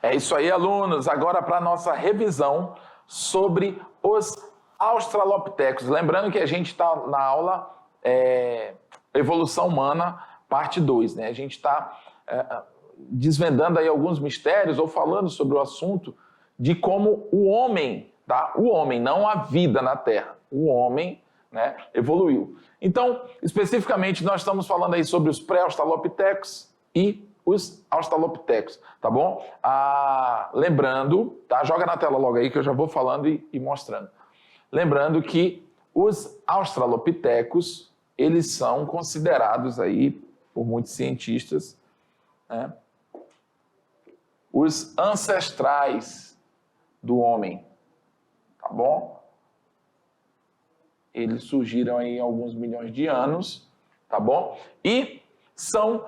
É isso aí, alunos. Agora para a nossa revisão sobre os australopitecos. Lembrando que a gente está na aula Evolução Humana, parte 2, né? A gente está desvendando aí alguns mistérios ou falando sobre o assunto de como o homem, tá? O homem, não a vida na Terra, o homem, né, evoluiu. Então, especificamente, nós estamos falando aí sobre os pré-australopitecos e os australopitecos, tá bom? Lembrando, tá? Joga na tela logo aí que eu já vou falando e mostrando. Lembrando que os australopitecos, eles são considerados aí, por muitos cientistas, né, os ancestrais do homem, tá bom? Eles surgiram aí há alguns milhões de anos, tá bom? E são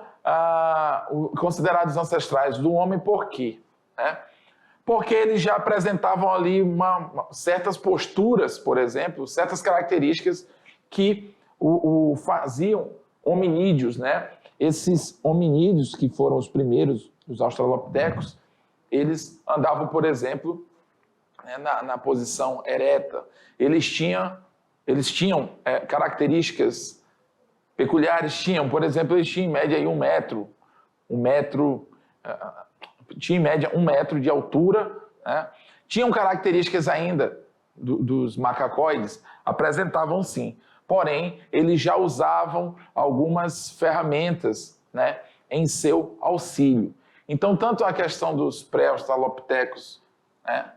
considerados ancestrais do homem por quê? Né? Porque eles já apresentavam ali certas posturas, por exemplo, certas características que o faziam hominídeos, né? Esses hominídeos que foram os primeiros, os australopitecos, eles andavam, por exemplo, né, na posição ereta. Eles tinham características peculiares, por exemplo, eles tinham em média aí tinha em média 1 metro de altura, né? Tinham características ainda dos macacoides, apresentavam sim, porém eles já usavam algumas ferramentas, né, em seu auxílio. Então, tanto a questão dos pré-australopitecos, né,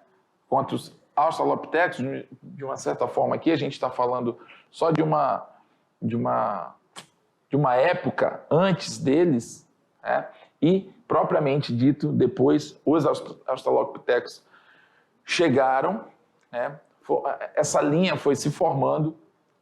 quanto os australopitecos, de uma certa forma aqui a gente está falando só de uma época antes deles, né? E, propriamente dito, depois os australopitecos chegaram, né? Essa linha foi se formando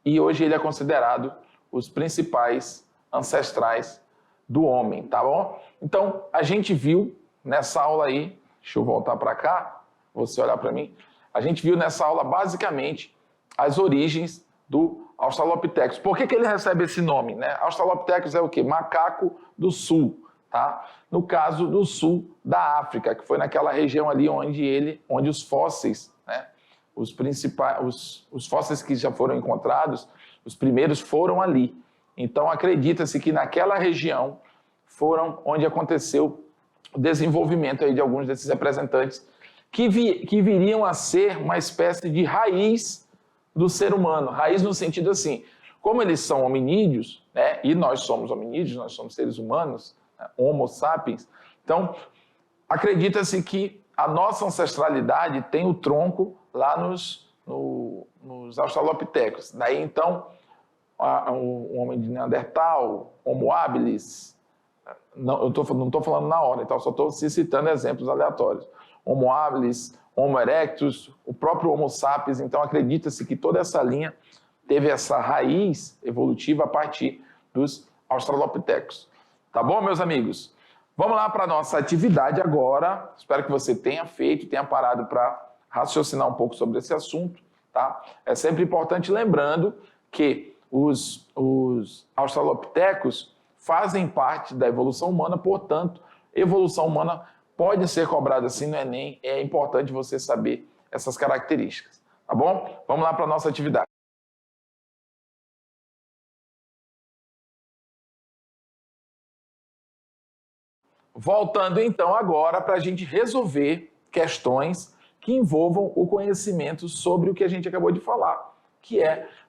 e hoje ele é considerado os principais ancestrais do homem, tá bom? Então, a gente viu nessa aula aí, deixa eu voltar para cá, você olhar para mim, a gente viu nessa aula basicamente as origens do Australopithecus. Por que ele recebe esse nome, né? Australopithecus é o quê? Macaco do sul, tá? No caso do sul da África, que foi naquela região ali onde os fósseis, né? Os fósseis que já foram encontrados, os primeiros foram ali. Então acredita-se que naquela região foram onde aconteceu o desenvolvimento aí de alguns desses representantes que viriam a ser uma espécie de raiz do ser humano. Raiz no sentido assim, como eles são hominídeos, né, e nós somos hominídeos, nós somos seres humanos, né, Homo sapiens, então acredita-se que a nossa ancestralidade tem o tronco lá nos australopitecos. Daí então o homem de Neandertal, Homo habilis, não estou falando na hora, então só estou citando exemplos aleatórios. Homo habilis, Homo erectus, o próprio Homo sapiens. Então acredita-se que toda essa linha teve essa raiz evolutiva a partir dos australopitecos. Tá bom, meus amigos? Vamos lá para a nossa atividade agora. Espero que você tenha feito, tenha parado para raciocinar um pouco sobre esse assunto, tá? É sempre importante lembrando que os australopitecos fazem parte da evolução humana, portanto, evolução humana pode ser cobrada assim no Enem, é importante você saber essas características, tá bom? Vamos lá para a nossa atividade. Voltando então agora para a gente resolver questões que envolvam o conhecimento sobre o que a gente acabou de falar, que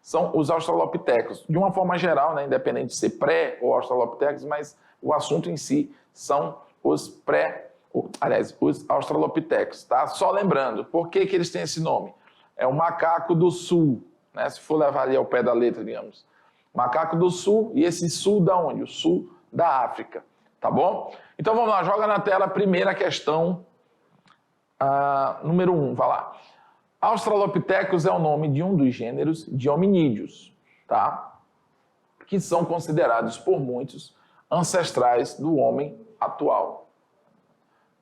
são os australopitecos. De uma forma geral, né, independente de ser pré ou australopitecos, mas o assunto em si são os os australopitecos, tá? Só lembrando, por que eles têm esse nome? É o macaco do sul, né? Se for levar ali ao pé da letra, digamos. Macaco do sul, e esse sul da onde? O sul da África, tá bom? Então vamos lá, joga na tela a primeira questão, número 1, vai lá. Australopithecus é o nome de um dos gêneros de hominídeos, tá? Que são considerados por muitos ancestrais do homem atual.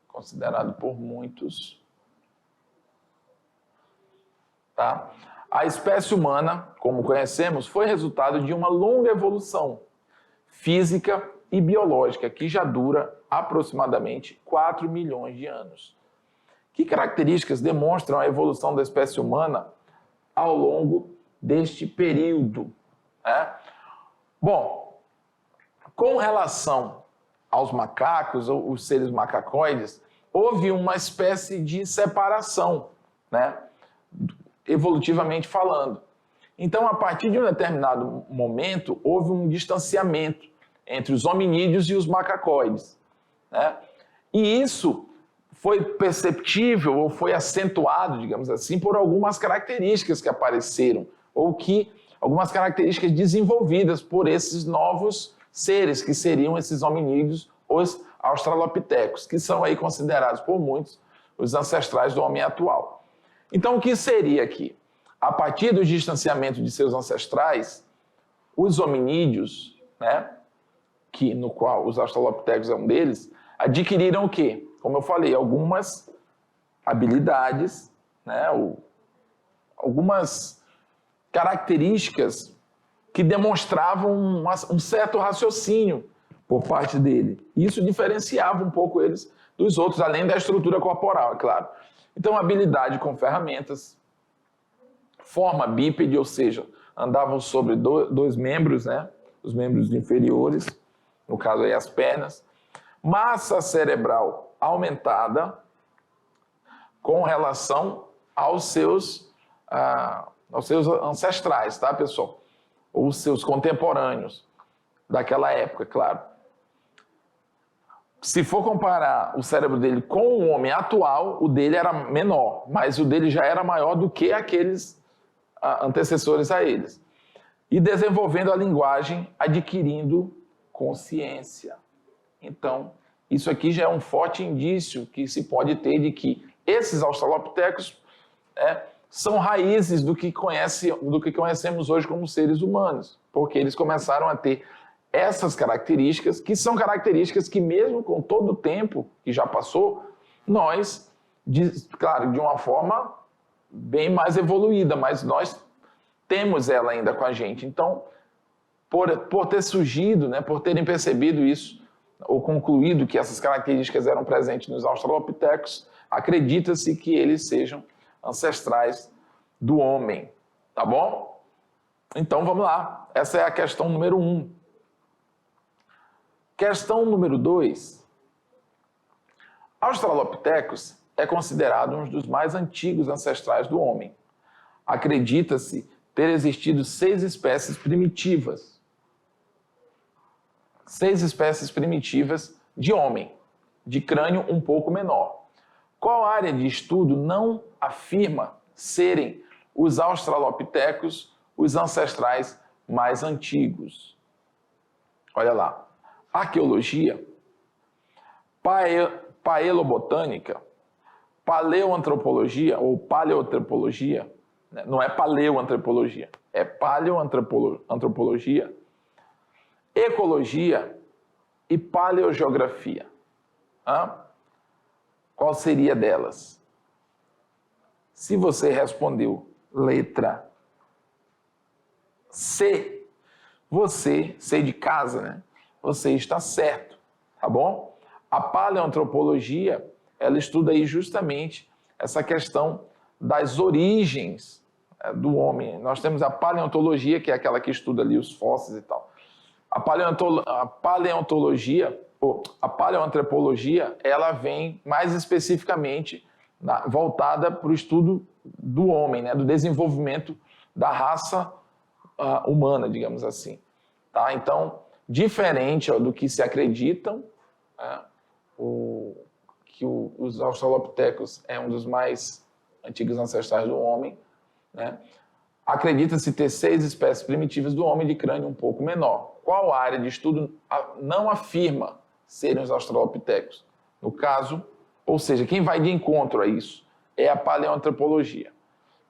Considerado por muitos, tá? A espécie humana, como conhecemos, foi resultado de uma longa evolução física e biológica, que já dura aproximadamente 4 milhões de anos. Que características demonstram a evolução da espécie humana ao longo deste período? Bom, com relação aos macacos, ou os seres macacoides, houve uma espécie de separação, evolutivamente falando. Então, a partir de um determinado momento, houve um distanciamento entre os hominídeos e os macacoides. E isso foi perceptível ou foi acentuado, digamos assim, por algumas características que apareceram, ou que algumas características desenvolvidas por esses novos seres, que seriam esses hominídeos, os australopitecos, que são aí considerados por muitos os ancestrais do homem atual. Então, o que seria aqui? A partir do distanciamento de seus ancestrais, os hominídeos, no qual os australopitecos é um deles, adquiriram o quê? Como eu falei, algumas habilidades, algumas características que demonstravam um certo raciocínio por parte dele. Isso diferenciava um pouco eles dos outros, além da estrutura corporal, é claro. Então, habilidade com ferramentas, forma bípede, ou seja, andavam sobre dois membros, os membros inferiores, no caso aí as pernas, massa cerebral aumentada com relação aos seus ancestrais, tá, pessoal? Ou seus contemporâneos daquela época, claro. Se for comparar o cérebro dele com o homem atual, o dele era menor, mas o dele já era maior do que aqueles antecessores a eles. E desenvolvendo a linguagem, adquirindo consciência. Então, isso aqui já é um forte indício que se pode ter de que esses australopitecos são raízes do que conhecemos hoje como seres humanos, porque eles começaram a ter essas características, que são características que mesmo com todo o tempo que já passou, nós, claro, de uma forma bem mais evoluída, mas nós temos ela ainda com a gente. Então, por ter surgido, por terem percebido isso, ou concluído que essas características eram presentes nos australopitecos, acredita-se que eles sejam ancestrais do homem, tá bom? Então, vamos lá. Essa é a questão número 1. Questão número 2. Australopithecus é considerado um dos mais antigos ancestrais do homem. Acredita-se ter existido 6 espécies primitivas. 6 espécies primitivas de homem, de crânio um pouco menor. Qual área de estudo não afirma serem os australopithecus os ancestrais mais antigos? Olha lá. Arqueologia, paelobotânica, paleoantropologia ou paleoantropologia, não é paleoantropologia, é paleoantropologia, ecologia e paleogeografia. Qual seria delas? Se você respondeu letra C, C de casa, você está certo, tá bom? A paleoantropologia, ela estuda aí justamente essa questão das origens do homem. Nós temos a paleontologia, que é aquela que estuda ali os fósseis e tal. A paleontologia, a paleoantropologia, ela vem mais especificamente voltada para o estudo do homem, do desenvolvimento da raça humana, digamos assim. Tá? Então, diferente do que se acreditam, que os australopithecus é um dos mais antigos ancestrais do homem, acredita-se ter 6 espécies primitivas do homem de crânio um pouco menor. Qual área de estudo não afirma serem os australopithecus? No caso, ou seja, quem vai de encontro a isso é a paleoantropologia.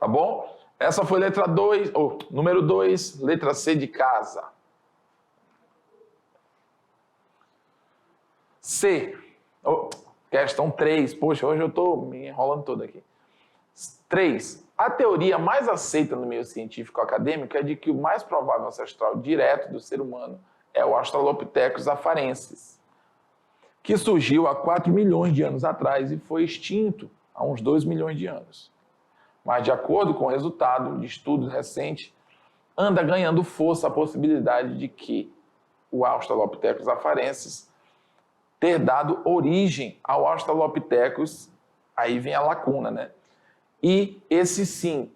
Tá bom? Essa foi letra 2, número 2, letra C de casa. C. Questão 3. Poxa, hoje eu estou me enrolando todo aqui. 3. A teoria mais aceita no meio científico acadêmico é de que o mais provável ancestral direto do ser humano é o Australopithecus afarensis, que surgiu há 4 milhões de anos atrás e foi extinto há uns 2 milhões de anos. Mas, de acordo com o resultado de estudos recentes, anda ganhando força a possibilidade de que o Australopithecus afarensis ter dado origem ao Australopithecus, aí vem a lacuna, né? E esse sim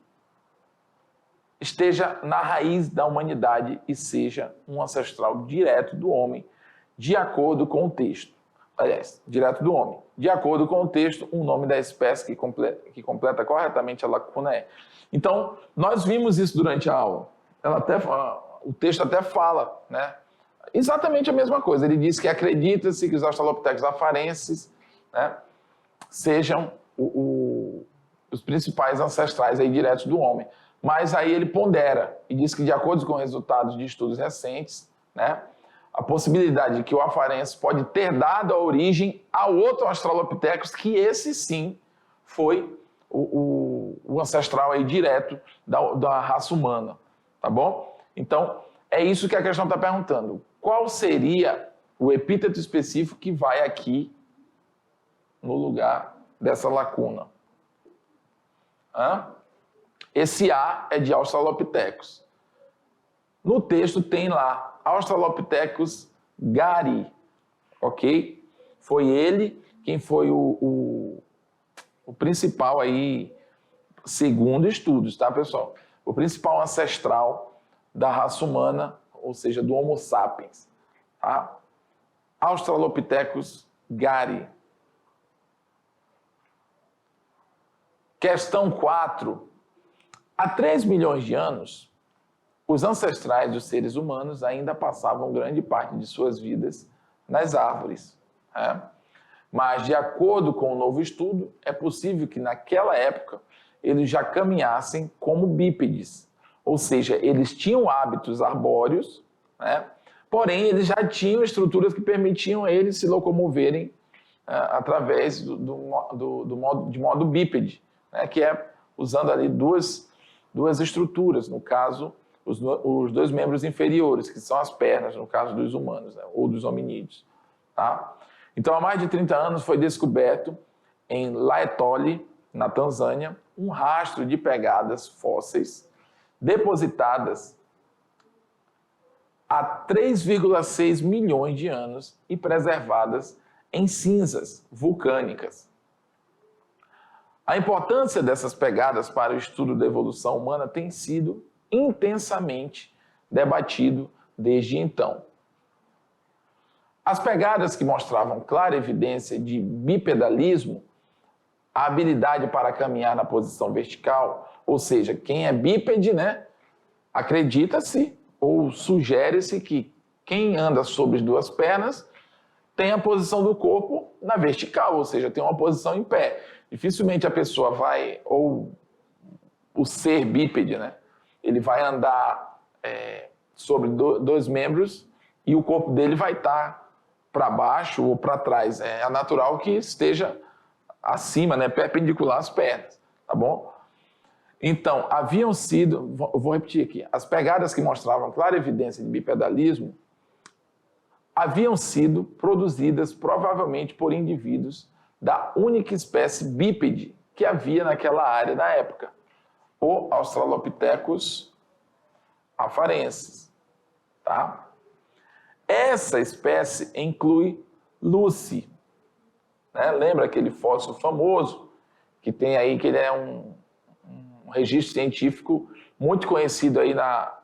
esteja na raiz da humanidade e seja um ancestral direto do homem, de acordo com o texto. Aliás, direto do homem. De acordo com o texto, o nome da espécie que completa corretamente a lacuna é. Então, nós vimos isso durante a aula. O texto até fala, né? Exatamente a mesma coisa. Ele diz que acredita-se que os Australopithecus afarensis, né, sejam os principais ancestrais aí diretos do homem. Mas aí ele pondera e diz que, de acordo com resultados de estudos recentes, né, a possibilidade de que o afarensis pode ter dado a origem a outro Australopithecus, que esse sim foi o ancestral aí direto da raça humana, tá bom? Então, é isso que a questão está perguntando. Qual seria o epíteto específico que vai aqui no lugar dessa lacuna? Esse A é de Australopithecus. No texto tem lá Australopithecus gari, ok? Foi ele quem foi o principal aí, segundo estudos, tá, pessoal? O principal ancestral da raça humana, ou seja, do Homo sapiens, tá? Australopithecus gari. Questão 4. Há 3 milhões de anos, os ancestrais dos seres humanos ainda passavam grande parte de suas vidas nas árvores, né? Mas, de acordo com o novo estudo, é possível que naquela época eles já caminhassem como bípedes, ou seja, eles tinham hábitos arbóreos, né? Porém, eles já tinham estruturas que permitiam a eles se locomoverem através de modo bípede, né? Que é usando ali duas estruturas, no caso, os 2 membros inferiores, que são as pernas, no caso dos humanos, né? Ou dos hominídeos. Tá? Então, há mais de 30 anos foi descoberto em Laetoli, na Tanzânia, um rastro de pegadas fósseis depositadas há 3,6 milhões de anos e preservadas em cinzas vulcânicas. A importância dessas pegadas para o estudo da evolução humana tem sido intensamente debatido desde então. As pegadas que mostravam clara evidência de bipedalismo, a habilidade para caminhar na posição vertical, ou seja, quem é bípede, né, acredita-se ou sugere-se que quem anda sobre as 2 pernas tem a posição do corpo na vertical, ou seja, tem uma posição em pé. Dificilmente a pessoa vai, ou o ser bípede, né, ele vai andar sobre 2 membros e o corpo dele vai estar para baixo ou para trás. É natural que esteja acima, né, perpendicular às pernas, tá bom? Então, haviam sido, eu vou repetir aqui, as pegadas que mostravam clara evidência de bipedalismo haviam sido produzidas provavelmente por indivíduos da única espécie bípede que havia naquela área na época, o Australopithecus afarensis, tá? Essa espécie inclui Lucy, né? Lembra aquele fóssil famoso que tem aí, que ele é um registro científico muito conhecido aí na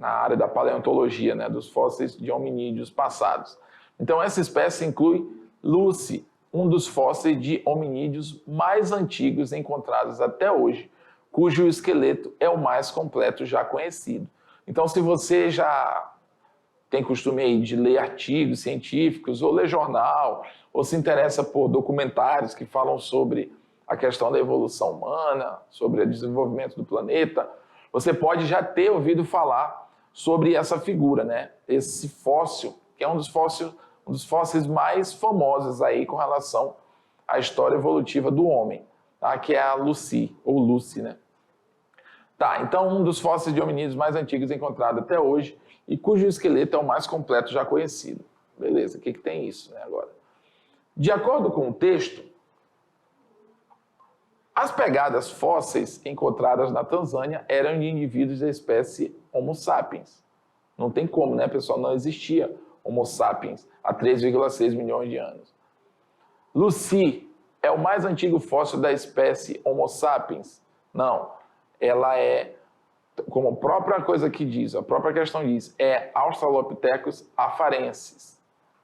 área da paleontologia, né? Dos fósseis de hominídeos passados. Então, essa espécie inclui Lucy, um dos fósseis de hominídeos mais antigos encontrados até hoje, cujo esqueleto é o mais completo já conhecido. Então, se você já tem costume aí de ler artigos científicos, ou ler jornal, ou se interessa por documentários que falam sobre a questão da evolução humana, sobre o desenvolvimento do planeta, você pode já ter ouvido falar sobre essa figura, né? Esse fóssil, que é um dos fósseis mais famosos aí com relação à história evolutiva do homem, tá? Que é a Lucy, ou Lucy, né? Tá, então um dos fósseis de hominídeos mais antigos encontrado até hoje e cujo esqueleto é o mais completo já conhecido. Beleza, o que tem isso, né, agora? De acordo com o texto, as pegadas fósseis encontradas na Tanzânia eram de indivíduos da espécie Homo sapiens. Não tem como, né, pessoal? Não existia Homo sapiens há 3,6 milhões de anos. Lucy é o mais antigo fóssil da espécie Homo sapiens? Não. Ela é, como a própria coisa que diz, a própria questão diz, é Australopithecus afarensis.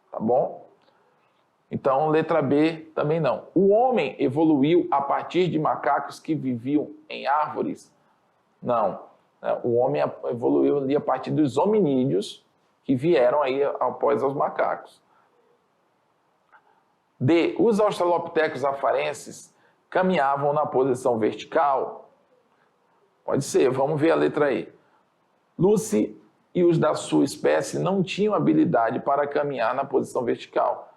Tá bom? Então, letra B também não. O homem evoluiu a partir de macacos que viviam em árvores? Não. O homem evoluiu ali a partir dos hominídeos que vieram aí após os macacos. D. Os Australopithecus afarensis caminhavam na posição vertical? Pode ser, vamos ver a letra E. Lucy e os da sua espécie não tinham habilidade para caminhar na posição vertical.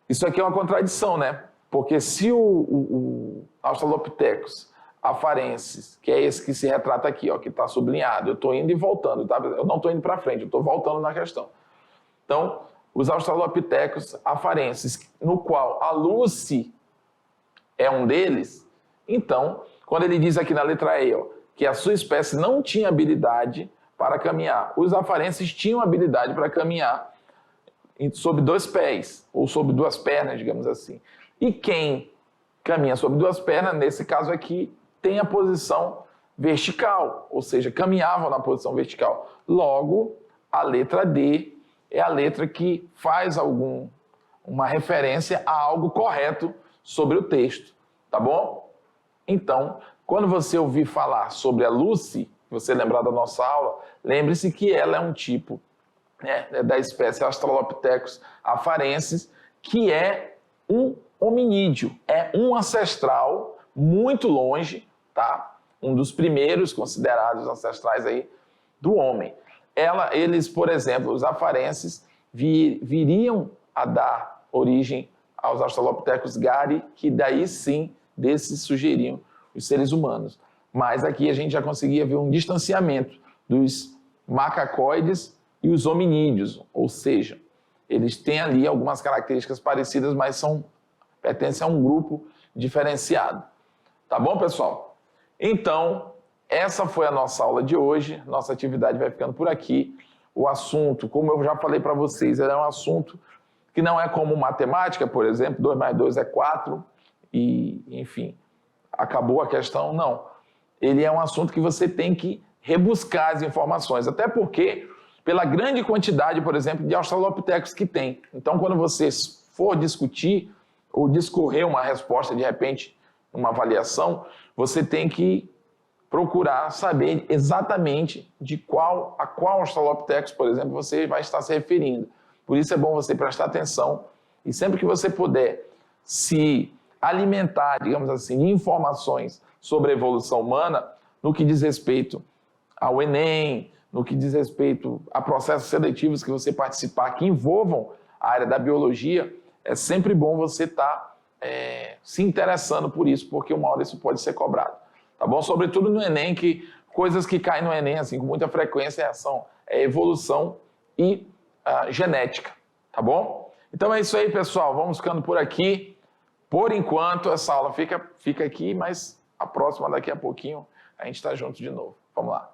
Isso aqui é uma contradição, né? Porque se o Australopithecus afarensis, que é esse que se retrata aqui, ó, que está sublinhado, eu estou indo e voltando, tá? Eu não estou indo para frente, eu estou voltando na questão. Então, os Australopithecus afarensis, no qual a Lucy é um deles, então, quando ele diz aqui na letra E, ó, que a sua espécie não tinha habilidade para caminhar, os afarensis tinham habilidade para caminhar sobre dois pés, ou sobre duas pernas, digamos assim. E quem caminha sobre duas pernas, nesse caso aqui, tem a posição vertical, ou seja, caminhavam na posição vertical. Logo, a letra D é a letra que faz uma referência a algo correto sobre o texto, tá bom? Então, quando você ouvir falar sobre a Lucy, você lembrar da nossa aula, lembre-se que ela é um tipo, né, da espécie Australopithecus afarensis, que é um hominídeo, é um ancestral muito longe, tá? Um dos primeiros considerados ancestrais aí do homem. Eles, por exemplo, os afarenses viriam a dar origem aos Australopithecus gari, que daí sim, desses surgiriam os seres humanos. Mas aqui a gente já conseguia ver um distanciamento dos macacoides e os hominídeos, ou seja, eles têm ali algumas características parecidas, mas pertencem a um grupo diferenciado. Tá bom, pessoal? Então, essa foi a nossa aula de hoje, nossa atividade vai ficando por aqui. O assunto, como eu já falei para vocês, é um assunto que não é como matemática, por exemplo, 2 mais 2 é 4, e, enfim, acabou a questão, não. Ele é um assunto que você tem que rebuscar as informações, até porque pela grande quantidade, por exemplo, de Australopithecus que tem. Então, quando você for discutir ou discorrer uma resposta, de repente, uma avaliação, você tem que procurar saber exatamente a qual Australopithecus, por exemplo, você vai estar se referindo. Por isso é bom você prestar atenção e sempre que você puder se alimentar, digamos assim, de informações sobre a evolução humana, no que diz respeito ao Enem, no que diz respeito a processos seletivos que você participar, que envolvam a área da biologia, é sempre bom você estar se interessando por isso, porque uma hora isso pode ser cobrado. Tá bom? Sobretudo no Enem, que coisas que caem no Enem assim, com muita frequência são evolução e genética. Tá bom? Então é isso aí, pessoal. Vamos ficando por aqui. Por enquanto, essa aula fica aqui, mas a próxima, daqui a pouquinho, a gente está junto de novo. Vamos lá.